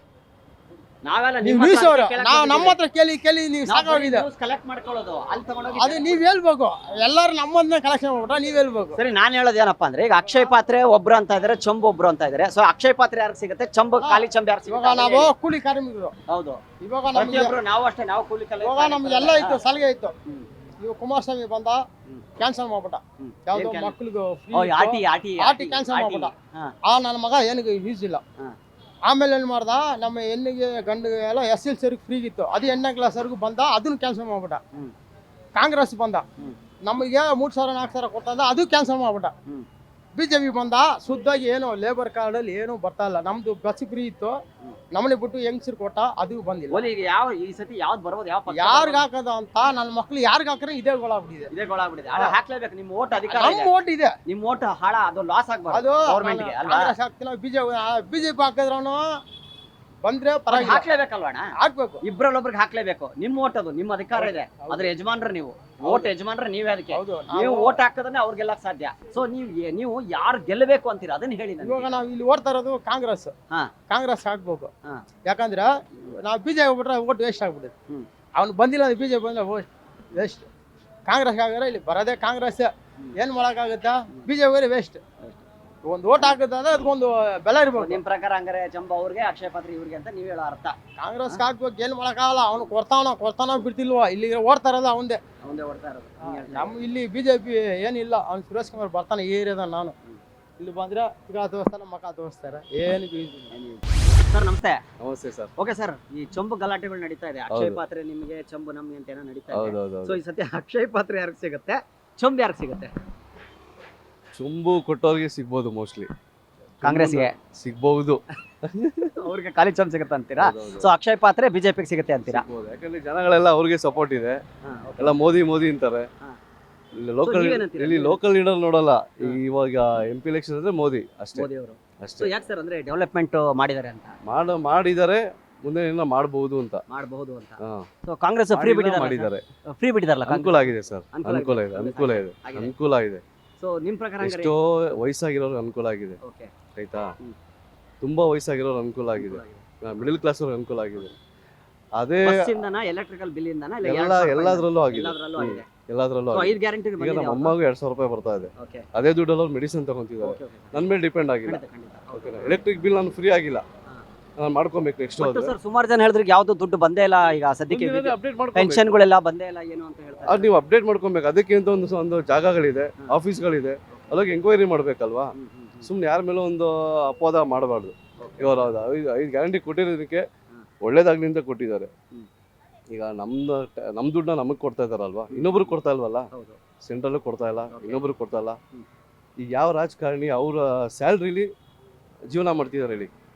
A: ನಾವೆಲ್ಲ
B: ನೀವು ನ್ಯೂಸ್ ಅವರು ನಮ್ಮ ಹತ್ರ ಕೇಳಿ ನೀವು ಸಾಕಾಗಿದೆ.
A: ಕಲೆಕ್ಟ್ ಮಾಡ್ಕೊಳ್ಳೋದು ಅಲ್ಲಿ ತಗೊಂಡೋಗಿ.
B: ಅದು ನೀವ್ ಹೇಳ್ಬೇಕು, ಎಲ್ಲರೂ ನಮ್ಮದನ್ನ ಕಲೆಕ್ಷನ್ ಮಾಡ್ಬಿಟ್ರೆ ನೀವ್ ಹೇಳ್ಬೇಕು.
A: ಸರಿ, ನಾನು ಹೇಳೋದು ಏನಪ್ಪಾ ಅಂದ್ರೆ, ಈಗ ಅಕ್ಷಯ್ ಪಾತ್ರೆ ಒಬ್ರು ಅಂತ ಇದಾರೆ, ಚಂಬ್ ಒಬ್ರು ಅಂತ ಇದಾರೆ. ಸೊ ಅಕ್ಷಯ್ ಪಾತ್ರೆ ಯಾರಿಗೆ ಸಿಗುತ್ತೆ, ಚಂಬ್ ಖಾಲಿ ಚಂಬ್ ಯಾರು
B: ಇವಾಗ
A: ಸಿಗುತ್ತೆ?
B: ನಾವು ಕೂಲಿ ಕಾರ್ಮಿಕರು.
A: ಹೌದು,
B: ಇವಾಗ ನಮ್ಗೆ
A: ಪ್ರತಿಯೊಬ್ರು ನಾವು ಅಷ್ಟೇ, ನಾವು ಕೂಲಿ
B: ಇವಾಗ ನಮ್ಗೆಲ್ಲ ಇತ್ತು, ಸಲಿಗೆ ಇತ್ತು. ಇವಾಗ ಕುಮಾರಸ್ವಾಮಿ ಬಂದ ಕ್ಯಾನ್ಸಲ್ ಮಾಡ್ಬಿಟ್ಟ. ಯಾವ್ದೋ ಮಕ್ಳಿಗೆ ಆಟಿ ಕ್ಯಾನ್ಸಲ್ ಮಾಡ್ಬಿಟ್ಟ. ನನ್ನ ಮಗ ಏನಿಗೆ ಯೂಸ್ ಇಲ್ಲ. ಆಮೇಲೆ ಏನು ಮಾಡ್ದ, ನಮ್ಮ ಹೆಣ್ಣಿಗೆ ಗಂಡಿಗೆ ಎಲ್ಲ SLC ಫ್ರೀ ಇತ್ತು, ಅದು 8ನೇ ಕ್ಲಾಸ್ವರೆಗೂ ಬಂದ, ಅದನ್ನು ಕ್ಯಾನ್ಸಲ್ ಮಾಡ್ಬಿಟ್ಟ. ಕಾಂಗ್ರೆಸ್ ಬಂದ, ನಮಗೆ 3,000 4,000 ಕೊಟ್ಟದ, ಅದು ಕ್ಯಾನ್ಸಲ್ ಮಾಡ್ಬಿಟ್ಟ. BJP ಬಂದ, ಶುದ್ಧಾಗಿ ಏನು ಲೇಬರ್ ಕಾರ್ಡಲ್ಲಿ ಏನು ಬರ್ತಾ ಇಲ್ಲ. ನಮ್ದು ಬಸ್ ಫ್ರೀ ಇತ್ತು, ನಮ್ಮನೆ ಬಿಟ್ಟು ಹೆಂಗಸರು ಕೊಟ್ಟ, ಅದು ಬಂದಿಲ್ಲ.
A: ಈಗ ಯಾವ ಈ ಸತಿ ಯಾವ್ದು ಬರ್ಬೋದು, ಯಾವ ಪಕ್ಷ
B: ಯಾರಿಗ ಹಾಕದ ಅಂತ ನನ್ನ ಮಕ್ಳು ಯಾರಿಗ ಹಾಕ್ರೆ ಇದೇ ಗೋಳಾಗ್ಬಿಟ್ಟಿದೆ.
A: ಇದೇ ಗೋಳಾಗ್ಬಿಟ್ಟಿದೆ. ಅಲ್ಲ, ಹಾಕ್ಲೇಬೇಕು, ನಿಮ್ಮ ಓಟ್ ಅಧಿಕಾರ ಇದೆ.
B: ನಮ್ಮ ಓಟ್ ಇದೆ,
A: ನಿಮ್ಮ ಓಟ್ ಹಾಳ, ಅದು ಲಾಸ್ ಆಗ್ಬಾರ್ದು
B: ಅದು
A: ಗೌರ್ಮೆಂಟ್ಗೆ ಅಲ್ವಾ?
B: ಕಾಂಗ್ರೆಸ್ ಹಾಕ್ತಿಲ್ಲ, ಬಿಜೆಪಿ ಹಾಕಿದ್ರವನು ಬಂದ್ರೆ ಪರವಾಗಿಲ್ಲ,
A: ಹಾಕ್ಲೇಬೇಕಲ್ವಣ?
B: ಹಾಕ್ಬೇಕು.
A: ಇಬ್ಬರಲ್ಲೊಬ್ರಿಗೆ ಹಾಕ್ಲೇಬೇಕು. ನಿಮ್ಮ ಓಟ್ ಅದು, ನಿಮ್ಮ ಅಧಿಕಾರ ಇದೆ, ಅದ್ರ ಯಜಮಾನ್ರ ನೀವು, ಓಟ್ ಯಜಮಾನ್ರ ನೀವೇ. ಅದಕ್ಕೆ
B: ಹೌದು,
A: ನೀವು ಓಟ್ ಹಾಕೋದನ್ನೇ ಅವ್ರು ಗೆಲ್ಲಕ್ ಸಾಧ್ಯ. ಸೊ ನೀವು ಯಾರು ಗೆಲ್ಲಬೇಕು ಅಂತೀರಾ ಅದನ್ನ ಹೇಳಿ ನನಗೆ.
B: ಇವಾಗ ನಾವು ಇಲ್ಲಿ ಓಡ್ತಾ ಇರೋದು ಕಾಂಗ್ರೆಸ್.
A: ಹಾ.
B: ಕಾಂಗ್ರೆಸ್ ಹಾಕ್ಬೇಕು.
A: ಹಾ.
B: ಯಾಕಂದ್ರೆ ನಾವು ಬಿಜೆಪಿ ಬಿಟ್ರೆ ಓಟ್ ವೇಸ್ಟ್ ಆಗ್ಬಿಡುತ್ತೆ. ಅವ್ನು ಬಂದಿಲ್ಲ, ಬಿಜೆಪಿ ಬಂದ್ರೆ ವೇಸ್ಟ್. ಕಾಂಗ್ರೆಸ್ ಆಗಿದ್ರೆ ಇಲ್ಲಿ ಬರೋದೇ ಕಾಂಗ್ರೆಸ್. ಏನ್ ಮಾಡಕ್ಕಾಗುತ್ತಾ, ಬಿಜೆಪಿ ವೇಸ್ಟ್. ಒಂದು ಓಟ್ ಹಾಕುತ್ತಂದ್ರೆ ಅದಕ್ಕೊಂದು ಬೆಲೆ ಇರ್ಬೇಕು.
A: ನಿಮ್ ಪ್ರಕಾರ ಹಂಗಾರೆ ಚಂಬ ಅವ್ರಿಗೆ, ಅಕ್ಷಯ್ ಪಾತ್ರೆ ಇವ್ರಿಗೆ ಅಂತ ನೀವ್ ಹೇಳೋ ಅರ್ಥ?
B: ಕಾಂಗ್ರೆಸ್ ಹಾಕ್ಬೇಕು, ಏನ್ ಮಾಡಕ್ಕಾಗಲ್ಲ. ಅವ್ನು ಕೊಡ್ತಾನ ಬಿಡ್ತಿಲ್ವಾ, ಇಲ್ಲಿ ಓಡ್ತಾ ಇರೋದು ಅವಂದೇ.
A: ಮುಂದೆ ಓಡ್ತಾ ಇರೋದು.
B: ನಮ್ ಇಲ್ಲಿ ಬಿಜೆಪಿ ಏನಿಲ್ಲ. ಅವ್ನು ಸುರೇಶ್ ಕುಮಾರ್ ಬರ್ತಾನೆ ಈ ಏರಿಯಾದ. ನಾನು ಇಲ್ಲಿ ಬಂದ್ರೆ ಈಗ ತೋರಿಸ್ತಾನೆ, ಮಕ್ಕ ತೋರಿಸ್ತಾರೆ. ಏನು
A: ಸರ್ ನಮಸ್ತೆ.
H: ನಮಸ್ತೆ ಸರ್.
A: ಓಕೆ ಸರ್, ಈ ಚಂಬು ಗಲಾಟೆಗಳು ನಡೀತಾ ಇದೆ. ಅಕ್ಷಯ್ ಪಾತ್ರೆ ನಿಮಗೆ, ಚಂಬು ನಮ್ಗೆ ಅಂತ ಏನೋ ನಡೀತಾ ಇದೆ. ಸೊ ಈ ಸತಿ ಅಕ್ಷಯ್ ಪಾತ್ರೆ ಯಾರಿಗೆ ಸಿಗುತ್ತೆ, ಚಂಬು ಯಾರಿಗೆ ಸಿಗುತ್ತೆ?
H: ಚುಂಬು ಕೊಟ್ಟವ್ರಿಗೆ ಸಿಗ್ಬೋದು, ಮೋಸ್ಟ್ಲಿ
A: ಕಾಂಗ್ರೆಸ್ಗೆ
H: ಸಿಗ್ಬಹುದು.
A: ಅವ್ರಿಗೆ ಖಾಲಿ ಚಂಬ್ ಸಿಗುತ್ತೆ ಅಂತೀರಾ? ಸೊ ಅಕ್ಷಯ್ ಪಾತ್ರೆ ಬಿಜೆಪಿಗೆ ಸಿಗುತ್ತೆ ಅಂತೀರಾ?
H: ಯಾಕಂದ್ರೆ ಜನಗಳೆಲ್ಲ ಅವ್ರಿಗೆ ಸಪೋರ್ಟ್ ಇದೆ. ಎಲ್ಲ ಮೋದಿ ಅಂತಾರೆ. ಇಲ್ಲಿ ಲೋಕಲ್ ಲೀಡರ್ ನೋಡಲ್ಲ. ಇವಾಗ MP ಎಲೆಕ್ಷನ್ ಅಂದ್ರೆ ಮೋದಿ ಅಷ್ಟೇ.
A: ಮೋದಿ ಅವರು
H: ಅಷ್ಟೇ.
A: ಯಾಕೆ ಸರ್, ಅಂದ್ರೆ ಡೆವಲಪ್ಮೆಂಟ್ ಮಾಡಿದ್ದಾರೆ ಅಂತ?
H: ಮಾಡಿದ್ದಾರೆ, ಮುಂದೆ ಏನೋ ಮಾಡಬಹುದು ಅಂತ.
A: ಮಾಡಬಹುದು ಅಂತ.
H: ಹಾ.
A: ಸೊ ಕಾಂಗ್ರೆಸ್ ಫ್ರೀ
H: ಮಾಡಿದ್ದಾರೆ.
A: ಬಿಟ್ಟಿದಾರಲ್ಲ?
H: ಅನುಕೂಲ ಆಗಿದೆ ಸರ್, ಅನುಕೂಲ ಇದೆ.
A: ಸೊ ನಿಮ್ ಪ್ರಕಾರ
H: ಎಷ್ಟೋ ವಯಸ್ಸಾಗಿರೋರು ಅನುಕೂಲ ಆಗಿದೆ.
A: ಓಕೆ,
H: ಆಯ್ತಾ? ತುಂಬಾ ವಯಸ್ಸಾಗಿರೋರು ಅನುಕೂಲ ಆಗಿದೆ, ಮಿಡಲ್ ಕ್ಲಾಸ್ ಅವ್ರಿಗೆ ಅನುಕೂಲ ಆಗಿದೆ. ಅದೇ
A: ಎಲೆಕ್ಟ್ರಿಕಲ್ ಬಿಲ್ ಇಂದನ
H: ಎಲ್ಲಾದ್ರಲ್ಲೂ ಆಗಿದೆ. ಎಲ್ಲಾದ್ರಲ್ಲೂ
A: ಸೊ 5 ಗ್ಯಾರಂಟಿ
H: ಈಗ ನಮ್ಮ ಅಮ್ಮಗೂ 2,000 ರೂಪಾಯಿ ಬರ್ತಾ ಇದೆ. ಅದೇ ದುಡ್ಡಲ್ಲಿ ಅವ್ರು ಮೆಡಿಸಿನ್ ತಗೊಂತಿದ್ದಾರೆ. ನನ್ನ ಮೇಲೆ ಡಿಪೆಂಡ್ ಆಗಿಲ್ಲ. ಎಲೆಕ್ಟ್ರಿಕ್ ಬಿಲ್ ನಾನು ಫ್ರೀ ಆಗಿಲ್ಲ, ನಾನು ಮಾಡ್ಕೊಬೇಕು. ನೆಕ್ಸ್ಟ್
A: ಸರ್ ಸುಮಾರು ಜನ ಹೇಳಿದ್ರೆ ಯಾವ್ದು ದುಡ್ಡು ಬಂದೇ ಇಲ್ಲ. ಈಗ ಸದ್ಯಕ್ಕೆ
H: ಅಪ್ಡೇಟ್ ಮಾಡ್ಕೊಂಡು
A: ಪೆನ್ಷನ್ಗಳೆಲ್ಲ ಬಂದೇ ಇಲ್ಲ ಏನು ಅಂತ ಹೇಳ್ತಾರೆ.
H: ಅದು ನೀವು ಅಪ್ಡೇಟ್ ಮಾಡ್ಕೊಬೇಕು. ಅದಕ್ಕೆ ಅಂತ ಒಂದು ಜಾಗಗಳಿದೆ, ಆಫೀಸ್ಗಳಿದೆ, ಅಲ್ಲೋಗಿ ಎಂಕ್ವೈರಿ ಮಾಡ್ಬೇಕಲ್ವಾ? ಸುಮ್ನೆ ಯಾರ ಮೇಲೂ ಒಂದು ಅಪವಾದ ಮಾಡಬಾರ್ದು. ಇವರು 5 ಗ್ಯಾರಂಟಿ ಕೊಟ್ಟಿರೋದಕ್ಕೆ ಒಳ್ಳೇದಾಗ್ಲಿ ಅಂತ ಕೊಟ್ಟಿದ್ದಾರೆ. ಈಗ ನಮ್ಮ ದುಡ್ಡನ್ನ ನಮಗೆ ಕೊಡ್ತಾ ಇದಾರಲ್ವಾ, ಇನ್ನೊಬ್ರು ಕೊಡ್ತಾ ಇಲ್ವಲ್ಲ. ಸೆಂಟ್ರಲ್ ಕೊಡ್ತಾ ಇಲ್ಲ, ಇನ್ನೊಬ್ರು ಕೊಡ್ತಾ ಇಲ್ಲ. ಈಗ ಯಾವ ರಾಜಕಾರಣಿ ಅವರ ಸ್ಯಾಲ್ರಿಲಿ ಜೀವನ ಮಾಡ್ತಿದ್ದಾರೆ ಹೇಳಿ?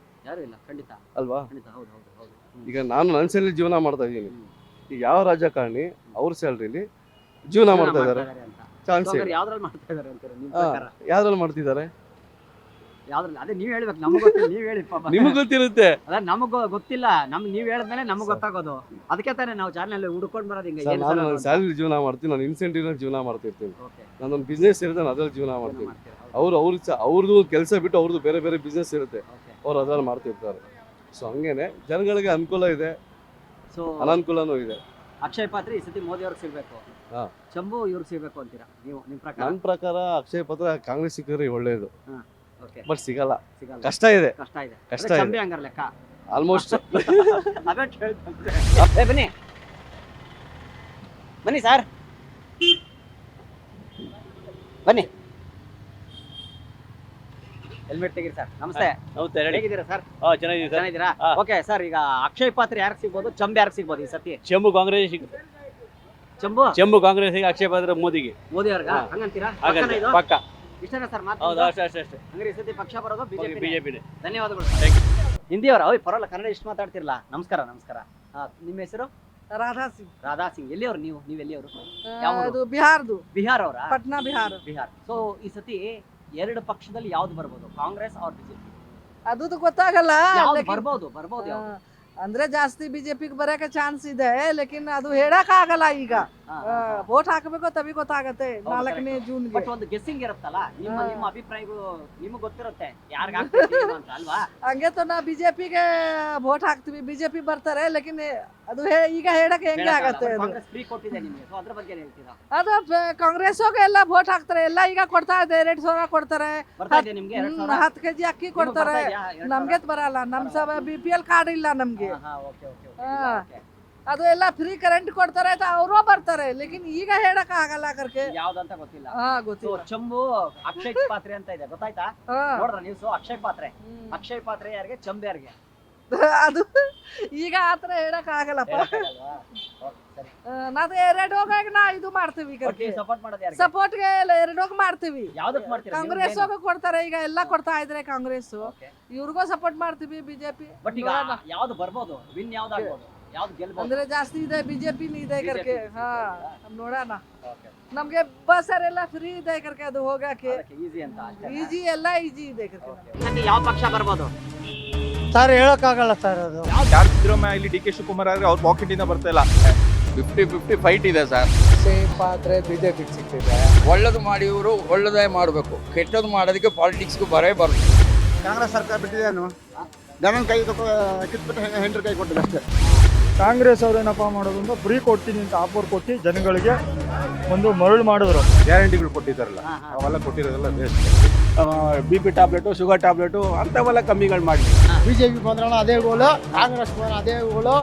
A: ಯಾರು ಇಲ್ಲ, ಖಂಡಿತ
H: ಅಲ್ವಾ?
A: ಹೌದು.
H: ಈಗ ನಾನು ನನ್ನ ಸ್ಯಾಲ್ರಿ ಜೀವನ ಮಾಡ್ತಾ ಇದ್ದೀನಿ. ಈಗ ಯಾವ ರಾಜಕಾರಣಿ ಅವ್ರ ಸ್ಯಾಲ್ರಿಲಿ ಜೀವನ ಮಾಡ್ತಾ ಇದ್ದಾರೆ? ಚಾನ್ಸ್
A: ಯಾವ್ದ್ರಲ್ಲಿ ಮಾಡ್ತಾ ಇದ್ದಾರೆ ಅಂತೀರಾ ನಿಮ್ಮ ಪ್ರಕಾರ?
H: ಯಾವ್ದ್ರಲ್ಲಿ ಮಾಡ್ತಿದ್ದಾರೆ?
A: ಯಾವ್ದ್ರಲ್ಲಿ? ಅದೇ ನೀವ್ ಹೇಳ್ಬೇಕು, ನಮಗ್ ಗೊತ್ತಿಲ್ಲ, ನೀವ್ ಹೇಳಿ.
H: ನಿಮಗ್ ಗೊತ್ತಿರುತ್ತೆ.
A: ಅದ ನಮಗ್ ಗೊತ್ತಿಲ್ಲ, ನೀವ್ ಹೇಳಿದ್ಮೇಲೆ ನಮಗ್ ಗೊತ್ತಾಗೋದು. ಅದಕ್ಕೆ ತಾನೇ ನಾವು ಚಾನಲ್ ಹುಡ್ಕೊಂಡ್ ಬರೋದು. ಹಿಂಗೆ
H: ನಾನು ನನ್ನ ಸ್ಯಾಲ್ರಿ ಜೀವನ ಮಾಡ್ತೀನಿ, ನಾನು ಇನ್ಸೆಂಟಿವ್ ಜೀವನ ಮಾಡ್ತಿರ್ತೀನಿ. ನಾನೊಂದು ಬಿಸ್ನೆಸ್ ಇರುತ್ತೆ, ನಾನು ಅದ್ರಲ್ಲಿ ಜೀವನ ಮಾಡ್ತೀನಿ. ಅವ್ರದ್ದು ಕೆಲಸ ಬಿಟ್ಟು ಅವ್ರದ್ದು ಬೇರೆ ಬೇರೆ ಬಿಸ್ನೆಸ್ ಇರುತ್ತೆ, ಅವ್ರು ಅದ್ರಲ್ಲಿ ಮಾಡ್ತಿರ್ತಾರೆ. ಸೊ ಹಂಗೇನೆ ಜನಗಳಿಗೆ ಅನುಕೂಲ ಇದೆ, ಸೊ ಅನಾನುಕೂಲನೂ ಇದೆ.
A: ಅಕ್ಷಯ್ ಪಾತ್ರೆ ಈ ಸತಿ ಮೋದಿ ಅವ್ರಿಗೆ ಸಿಗ್ಬೇಕು, ಚಂಬು ಇವ್ರಿಗೆ ಸಿಗ್ಬೇಕು ಅಂತೀರಾ ನೀವು? ನಿಮ್ ಪ್ರಕಾರ?
H: ನನ್ನ ಪ್ರಕಾರ ಅಕ್ಷಯ್ ಪಾತ್ರೆ ಕಾಂಗ್ರೆಸ್ ಸಿಕ್ಕಿದ್ರೆ ಒಳ್ಳೇದು. ಬಟ್ ಸಿಗಲ್ಲ, ಕಷ್ಟ ಇದೆ.
A: ಚಂಬಿ ಹಂಗಾರ ಲೆಕ್ಕ
H: ಆಲ್ಮೋಸ್ಟ್.
A: ಬನ್ನಿ ಸರ್, ಬನ್ನಿ. ಹೆಲ್ಮೆಟ್ ತೆಗೀರಿ ಸರ್. ನಮಸ್ತೆ. ಹೇಗಿದ್ದೀರಾ ಸರ್? ಚೆನ್ನಾಗಿದ್ದೀರಾ? ಓಕೆ ಸರ್, ಈಗ ಅಕ್ಷಯ್ ಪಾತ್ರೆ ಯಾರಿಗೆ ಸಿಗ್ಬೋದು, ಚಂಬು ಯಾರಿಗೆ ಸಿಗ್ಬೋದು ಈ ಸತಿ?
I: ಚಂಬು ಕಾಂಗ್ರೆಸ್ ಸಿಗುತ್ತೆ. ಚಂಬು ಕಾಂಗ್ರೆಸ್, ಅಕ್ಷಯ್ ಪಾತ್ರೆ ಮೋದಿ ಅವ್ರಿಗೆ
A: ಹಂಗಂತೀರಾ?
I: ಪಕ್ಕ.
A: ಇಷ್ಟೇನಾ ಸರ್ ಮಾತು?
I: ಹೌದು, ಅಷ್ಟೇ.
A: ಹಂಗಾರೆ ಈ ಸತಿ ಪಕ್ಷ ಬರೋದು
I: ಬಿಜೆಪಿನೇ.
A: ಧನ್ಯವಾದಗಳು. ಹಿಂದಿಯವರ ಪರವಾಗಿಲ್ಲ, ಕನ್ನಡ ಇಷ್ಟು ಮಾತಾಡ್ತಿರಲ್ಲ. ನಮಸ್ಕಾರ. ನಿಮ್ಮ ಹೆಸರು? ರಾಧಾ ಸಿಂಗ್. ಎಲ್ಲಿಯವರು ನೀವು? ಎಲ್ಲಿಯವರು? ಬಿಹಾರ್ ಅವರಾ?
J: ಪಟ್ನಾ, ಬಿಹಾರ್.
A: ಸೊ ಈ ಸತಿ 2 ಪಕ್ಷದಲ್ಲಿ ಯಾವ್ದು ಬರ್ಬೋದು, ಕಾಂಗ್ರೆಸ್ ಆರ್ ಬಿಜೆಪಿ?
J: ಅದು ಗೊತ್ತಾಗಲ್ಲ.
A: ಬರ್ಬೋದು.
J: ಅಂದ್ರೆ ಜಾಸ್ತಿ ಬಿಜೆಪಿಗೆ ಬರಕ್ಕೆ ಚಾನ್ಸ್ ಇದೆ ಲೇಕಿನ್ ಅದು ಹೇಳಕ್ ಆಗಲ್ಲ ಈಗ ವೋಟ್ ಹಾಕಬೇಕು ತವಿ ಗೊತ್ತಾಗತ್ತೆ 4ನೇ ಜೂನ್ಗೆ.
A: ಬಟ್ ಒಂದು ಗೆಸ್ಸಿಂಗ್ ಇರುತ್ತಲ್ಲ, ನಿಮ್ಮ ಅಭಿಪ್ರಾಯಗಳು ನಿಮಗೆ ಗೊತ್ತಿರುತ್ತೆ ಯಾರಿಗೆ ಹಾಕ್ತೀವಿ ಅಂತ ಅಲ್ವಾ?
J: ಹಂಗೆ ನಾ ಬಿಜೆಪಿಗೆ ವೋಟ್ ಹಾಕ್ತಿವಿ, ಬಿಜೆಪಿ ಬರ್ತಾರೆ ಲೇಕಿನ್ ಅದು ಈಗ ಹೇಳಕ್ಕೆ ಹೆಂಗೆ ಆಗತ್ತೆ ಅದು?
A: ಕಾಂಗ್ರೆಸ್ ಫ್ರೀ ಕೊಟ್ಟಿದೆ ನಿಮಗೆ, ಸೊ ಅದ್ರ ಬಗ್ಗೆ ಹೇಳ್ತೀರಾ?
J: ಅದು ಕಾಂಗ್ರೆಸ್ ಎಲ್ಲ ವೋಟ್ ಹಾಕ್ತಾರೆ, ಎಲ್ಲ ಈಗ ಕೊಡ್ತಾ ಇದೆ, 2,000 ಕೊಡ್ತಾರೆ,
A: ಬರ್ತಾ ಇದೆ ನಿಮ್ಗೆ
J: 10 kg ಅಕ್ಕಿ ಕೊಡ್ತಾರೆ. ನಮ್ಗೆ ಬರಲ್ಲ, ನಮ್ BPL ಕಾರ್ಡ್ ಇಲ್ಲ ನಮ್ಗೆ. ಅದು ಎಲ್ಲ ಫ್ರೀ ಕರೆಂಟ್ ಕೊಡ್ತಾರೆ, ಅವರು ಬರ್ತಾರೆ, ಲೇಕಿನ್ ಈಗ ಹೇಳಕ್ ಆಗಲ್ಲ ಕರ್ಕೆ
A: ಯಾವ್ದಂತ ಗೊತ್ತಿಲ್ಲ.
J: ಗೊತ್ತಿಲ್ಲ.
A: ಚಂಬು ಅಕ್ಷಯ್ ಪಾತ್ರೆ ಅಂತ ಇದೆ, ಗೊತ್ತಾಯ್ತಾ? ನೋಡ್ರ ನ್ಯೂಸ್? ಅಕ್ಷಯ್ ಪಾತ್ರೆ ಯಾರಿಗೆ, ಚಂಬು ಯಾರಿಗೆ?
J: ಅದು ಈಗ ಆತರ ಹೇಳಕ್ ಆಗಲ್ಲಪ್ಪ. ನಾವ್ 2 ಹೋಗಾಗ ನಾ ಇದು ಮಾಡ್ತೀವಿ,
A: ಸಪೋರ್ಟ್ ಮಾಡೋದು ಯಾರಿಗೆ?
J: ಸಪೋರ್ಟ್ಗೆ 2 ಹೋಗಿ ಮಾಡ್ತೀವಿ.
A: ಯಾವ್ದಕ್ ಮಾಡ್ತೀರಾ?
J: ಕಾಂಗ್ರೆಸ್ ಹೋಗ ಕೊಡ್ತಾರೆ, ಈಗ ಎಲ್ಲ ಕೊಡ್ತಾ ಇದ್ರೆ ಕಾಂಗ್ರೆಸ್, ಇವ್ರಿಗೂ ಸಪೋರ್ಟ್ ಮಾಡ್ತೀವಿ ಬಿಜೆಪಿ.
A: ಬಟ್ ಈಗ ಯಾವ್ದು ಬರ್ಬೋದು, ವಿನ್ ಯಾವ್ದು ಆಗ್ಬೋದು, ಯಾವ್ದು ಗೆಲ್ಬೋದು?
J: ಅಂದ್ರೆ ಜಾಸ್ತಿ ಇದೆ ಬಿಜೆಪಿ ಇದೆ ಕರ್ಕೆ. ನೋಡೋಣ. ನಮ್ಗೆ ಬಸ್ ಎಲ್ಲ ಫ್ರೀ ಇದೆ ಕರ್ಕೆ, ಅದು ಹೋಗಕ್ಕೆ
A: ಈಸಿ ಅಂತ ಅಷ್ಟೇ.
J: ಈಜಿ ಎಲ್ಲ ಈಜಿ ಇದೆ ಕರ್ಕೆ.
A: ಯಾವ ಪಕ್ಷ ಬರ್ಬೋದು
B: ಸರ್ ಹೇಳಕ್ಕಾಗಲ್ಲ ಸರ್ ಅದು.
G: ಯಾರು ಸಿದ್ದರಾಮಯ್ಯ ಇಲ್ಲಿ ಡಿ ಕೆ ಶಿವಕುಮಾರ್ ಆದ್ರೆ ಅವ್ರ ಪಾಕೆಟ್ ಇಂದ ಬರ್ತಾ ಇಲ್ಲ.
D: 50-50 ಫೈಟ್ ಇದೆ ಸರ್.
B: ಪಾತ್ರೆ ಬಿಜೆಪಿ ಸಿಗ್ತಿದೆ.
D: ಒಳ್ಳೇದು ಮಾಡಿ ಇವರು ಒಳ್ಳೇದೇ ಮಾಡಬೇಕು, ಕೆಟ್ಟದ್ದು ಮಾಡೋದಕ್ಕೆ ಪಾಲಿಟಿಕ್ಸ್ಗೂ ಬರಬಾರ್ದು.
E: ಕಾಂಗ್ರೆಸ್ ಸರ್ಕಾರ ಬಿಟ್ಟಿದ್ದೇನು ಗಮನ ಕೈ ಕಿತ್ಬಿಟ್ಟು ಹೆಂಡ್ರ ಕೈ ಕೊಟ್ಟಿದೆ ಅಷ್ಟೇ.
F: ಕಾಂಗ್ರೆಸ್ ಅವ್ರೇನಪ್ಪ ಮಾಡೋದು ಅಂದ್ರೆ ಫ್ರೀ ಕೊಡ್ತೀನಿ ಅಂತ ಆಫರ್ ಕೊಟ್ಟು ಜನಗಳಿಗೆ ಒಂದು ಮರಳು ಮಾಡಿದ್ರು.
C: ಗ್ಯಾರಂಟಿಗಳು ಕೊಟ್ಟಿದ್ದಾರಲ್ಲ, ಅವೆಲ್ಲ ಕೊಟ್ಟಿರೋದೆಲ್ಲ waste.
G: BP tablet, sugar tablet ಅಂಥವೆಲ್ಲ ಕಮ್ಮಿಗಳು ಮಾಡಿ.
B: ಬಿಜೆಪಿ ಬಂದ್ರಣ ಅದೇ ಗೋಲು, ಕಾಂಗ್ರೆಸ್ ಬಂದ್ರೆ ಅದೇ ಗೋಲು.